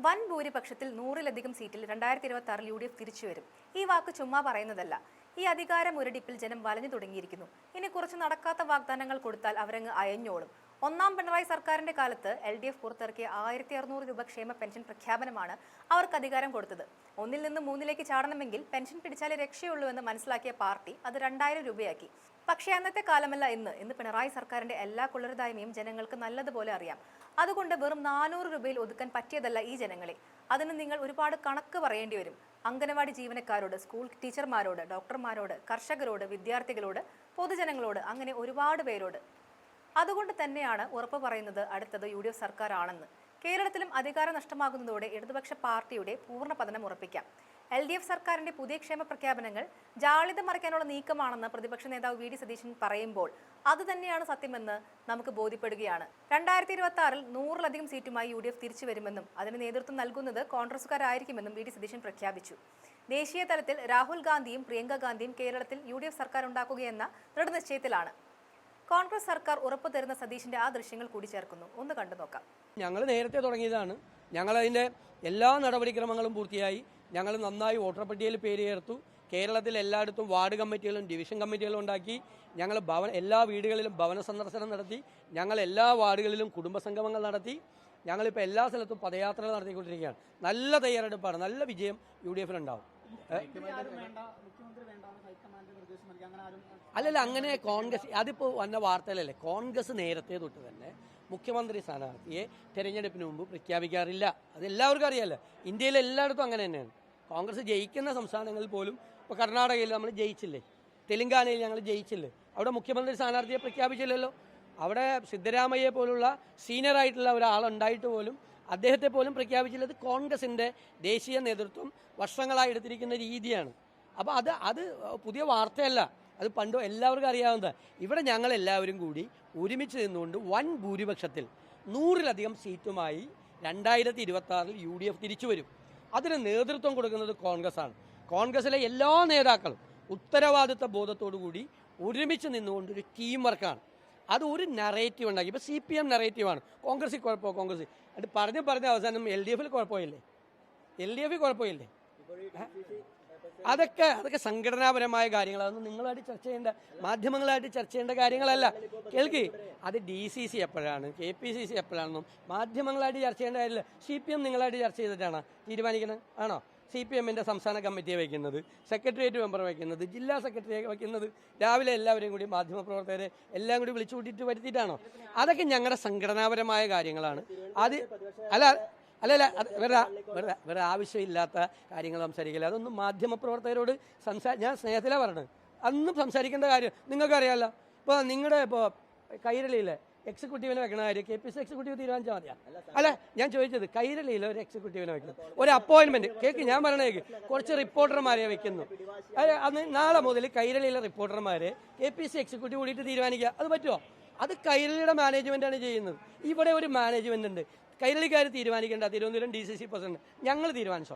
വൻ ഭൂരിപക്ഷത്തിൽ 100-ലധികം സീറ്റിൽ 2026 UDF തിരിച്ചുവരും. ഈ വാക്ക് ചുമ്മാ പറയുന്നതല്ല. ഈ അധികാര മുരടിപ്പിൽ ജനം വലഞ്ഞു തുടങ്ങിയിരിക്കുന്നു. ഇനി കുറച്ച് നടക്കാത്ത വാഗ്ദാനങ്ങൾ കൊടുത്താൽ അവരങ്ങ് അയഞ്ഞോളും. ഒന്നാം പിണറായി സർക്കാരിന്റെ കാലത്ത് LDF പുറത്തിറക്കിയ 1600 രൂപ ക്ഷേമ പെൻഷൻ പ്രഖ്യാപനമാണ് അവർക്ക് അധികാരം കൊടുത്തത്. 1-ൽ നിന്ന് 3-ലേക്ക് ചാടണമെങ്കിൽ പെൻഷൻ പിടിച്ചാലേ രക്ഷയുള്ളൂ എന്ന് മനസ്സിലാക്കിയ പാർട്ടി അത് 2000 രൂപയാക്കി. പക്ഷേ അന്നത്തെ കാലമല്ല ഇന്ന് പിണറായി സർക്കാരിന്റെ എല്ലാ കുളരുതായ്മയും ജനങ്ങൾക്ക് നല്ലതുപോലെ അറിയാം. അതുകൊണ്ട് വെറും 400 രൂപയിൽ ഒതുക്കാൻ പറ്റിയതല്ല ഈ ജനങ്ങളെ. അതിന് നിങ്ങൾ ഒരുപാട് കണക്ക് പറയേണ്ടി വരും. അംഗനവാടി ജീവനക്കാരോട്, സ്കൂൾ ടീച്ചർമാരോട്, ഡോക്ടർമാരോട്, കർഷകരോട്, വിദ്യാർത്ഥികളോട്, പൊതുജനങ്ങളോട്, അങ്ങനെ ഒരുപാട് പേരോട്. അതുകൊണ്ട് തന്നെയാണ് ഉറപ്പ് പറയുന്നത് അടുത്തത് UDF സർക്കാർ ആണെന്ന്. കേരളത്തിലും അധികാരം നഷ്ടമാകുന്നതോടെ ഇടതുപക്ഷ പാർട്ടിയുടെ പൂർണ്ണ പതനം ഉറപ്പിക്കാം. LDF സർക്കാരിന്റെ പുതിയ ക്ഷേമ പ്രഖ്യാപനങ്ങൾ ജാള്യത മറിക്കാനുള്ള നീക്കമാണെന്ന് പ്രതിപക്ഷ നേതാവ് VD സതീശൻ പറയുമ്പോൾ അത് തന്നെയാണ് സത്യമെന്ന് നമുക്ക് ബോധ്യപ്പെടുകയാണ്. 2026-ൽ 100-ലധികം സീറ്റുമായി UDF തിരിച്ചു വരുമെന്നും അതിന് നേതൃത്വം നൽകുന്നത് കോൺഗ്രസുകാരായിരിക്കുമെന്നും VD സതീശൻ പ്രഖ്യാപിച്ചു. ദേശീയ തലത്തിൽ രാഹുൽ ഗാന്ധിയും പ്രിയങ്ക ഗാന്ധിയും കേരളത്തിൽ UDF സർക്കാർ ഉണ്ടാക്കുകയെന്ന ദൃഢനിശ്ചയത്തിലാണ്. കോൺഗ്രസ് സർക്കാർ ഉറപ്പു തരുന്ന സതീശന്റെ ആ ദൃശ്യങ്ങൾ കൂടി ചേർക്കുന്നു. ഒന്ന് കണ്ടു നോക്കാം. ഞങ്ങൾ നേരത്തെ തുടങ്ങിയതാണ്. ഞങ്ങളതിൻ്റെ എല്ലാ നടപടിക്രമങ്ങളും പൂർത്തിയായി. ഞങ്ങൾ നന്നായി വോട്ടർ പട്ടികയിൽ പേര് ചേർത്തു. കേരളത്തിൽ എല്ലായിടത്തും വാർഡ് കമ്മിറ്റികളും ഡിവിഷൻ കമ്മിറ്റികളും ഉണ്ടാക്കി. ഞങ്ങൾ എല്ലാ വീടുകളിലും ഭവന സന്ദർശനം നടത്തി. ഞങ്ങൾ എല്ലാ വാർഡുകളിലും കുടുംബസംഗമങ്ങൾ നടത്തി. ഞങ്ങളിപ്പോൾ എല്ലാ സ്ഥലത്തും പദയാത്രകൾ നടത്തിക്കൊണ്ടിരിക്കുകയാണ്. നല്ല തയ്യാറെടുപ്പാണ്. നല്ല വിജയം UDF-നുണ്ടാവും. അല്ലല്ല, അങ്ങനെ കോൺഗ്രസ് അതിപ്പോൾ വന്ന വാർത്തയിലല്ലേ. കോൺഗ്രസ് നേരത്തെ തൊട്ട് തന്നെ മുഖ്യമന്ത്രി സ്ഥാനാർത്ഥിയെ തെരഞ്ഞെടുപ്പിന് മുമ്പ് പ്രഖ്യാപിക്കാറില്ല. അത് എല്ലാവർക്കും അറിയാമല്ലോ. ഇന്ത്യയിൽ എല്ലായിടത്തും അങ്ങനെ തന്നെയാണ്. കോൺഗ്രസ് ജയിക്കുന്ന സംസ്ഥാനങ്ങളിൽ പോലും ഇപ്പോൾ കർണാടകയിൽ നമ്മൾ ജയിച്ചില്ലേ, തെലങ്കാനയിൽ ഞങ്ങൾ ജയിച്ചില്ലേ, അവിടെ മുഖ്യമന്ത്രി സ്ഥാനാർത്ഥിയെ പ്രഖ്യാപിച്ചില്ലല്ലോ. അവിടെ സിദ്ധരാമയ്യെ പോലുള്ള സീനിയറായിട്ടുള്ള ഒരാളുണ്ടായിട്ട് പോലും അദ്ദേഹത്തെ പോലും പ്രഖ്യാപിച്ചില്ലത് കോൺഗ്രസിൻ്റെ ദേശീയ നേതൃത്വം വർഷങ്ങളായി എടുത്തിരിക്കുന്ന രീതിയാണ്. അപ്പോൾ അത് പുതിയ വാർത്തയല്ല, അത് പണ്ട് എല്ലാവർക്കും അറിയാവുന്നത്. ഇവിടെ ഞങ്ങളെല്ലാവരും കൂടി ഒരുമിച്ച് നിന്നുകൊണ്ട് വൻ ഭൂരിപക്ഷത്തിൽ 100-ലധികം സീറ്റുമായി 2026-ൽ UDF തിരിച്ചു വരും. അതിന് നേതൃത്വം കൊടുക്കുന്നത് കോൺഗ്രസ്സാണ്. കോൺഗ്രസിലെ എല്ലാ നേതാക്കളും ഉത്തരവാദിത്വ ബോധത്തോടു കൂടി ഒരുമിച്ച് നിന്നുകൊണ്ട് ഒരു ടീം വർക്കാണ്. അത് ഒരു നറേറ്റീവ് ഉണ്ടാക്കി. ഇപ്പോൾ CPM നറേറ്റീവാണ്. കോൺഗ്രസിൽ കുഴപ്പമോ കോൺഗ്രസ് അത് പറഞ്ഞ് അവസാനം LDF-ൽ കുഴപ്പമില്ലേ, LDF കുഴപ്പമില്ലേ. അതൊക്കെ സംഘടനാപരമായ കാര്യങ്ങൾ. അതൊന്നും നിങ്ങളായിട്ട് ചർച്ച ചെയ്യേണ്ട, മാധ്യമങ്ങളായിട്ട് ചർച്ച ചെയ്യേണ്ട കാര്യങ്ങളല്ല. കേൾക്കി, അത് DCC എപ്പോഴാണ്, KPCC എപ്പോഴാണെന്നും മാധ്യമങ്ങളായിട്ട് ചർച്ച ചെയ്യേണ്ട കാര്യമില്ല. CPM നിങ്ങളായിട്ട് ചർച്ച ചെയ്തിട്ടാണ് തീരുമാനിക്കുന്നത് ആണോ? CPM-ന്റെ സംസ്ഥാന കമ്മിറ്റിയെ വയ്ക്കുന്നത്, സെക്രട്ടേറിയറ്റ് മെമ്പർ വയ്ക്കുന്നത്, ജില്ലാ സെക്രട്ടറിയെ വയ്ക്കുന്നത്, രാവിലെ എല്ലാവരെയും കൂടി മാധ്യമപ്രവർത്തകരെ എല്ലാം കൂടി വിളിച്ചു കൂട്ടിയിട്ട് വരുത്തിയിട്ടാണോ? അതൊക്കെ ഞങ്ങളുടെ സംഘടനാപരമായ കാര്യങ്ങളാണ്. അത് അല്ലല്ല വേറെ ആവശ്യമില്ലാത്ത കാര്യങ്ങൾ സംസാരിക്കില്ല. അതൊന്നും മാധ്യമപ്രവർത്തകരോട് ഞാൻ സ്നേഹത്തിലാണ് പറഞ്ഞത്. അന്നും സംസാരിക്കേണ്ട കാര്യം നിങ്ങൾക്കറിയാമല്ലോ. ഇപ്പോൾ നിങ്ങളുടെ കൈരളിയിലെ എക്സിക്യൂട്ടീവിനെ വെക്കണ കാര്യം KPC എക്സിക്യൂട്ടീവ് തീരുമാനിച്ചാൽ മതിയാ. അല്ല, ഞാൻ ചോദിച്ചത് കൈരളിയിൽ ഒരു എക്സിക്യൂട്ടീവിനെ വെക്കണം, ഒരു അപ്പോയിൻമെന്റ് ഞാൻ പറയണേക്ക് കുറച്ച് റിപ്പോർട്ടർമാരെ വെക്കുന്നു. അന്ന് നാളെ മുതൽ കൈരളിയിലെ റിപ്പോർട്ടർമാരെ KPC എക്സിക്യൂട്ടീവ് കൂടിയിട്ട് തീരുമാനിക്കുക. അത് പറ്റുമോ? അത് കൈരളിയുടെ മാനേജ്മെന്റാണ് ചെയ്യുന്നത്. ഇവിടെ ഒരു മാനേജ്മെന്റ് ഉണ്ട്. കൈരളിക്കാർ തീരുമാനിക്കേണ്ട. തിരുവനന്തപുരം DCC പ്രസിഡന്റ് ഞങ്ങൾ തീരുമാനിച്ചോളാം.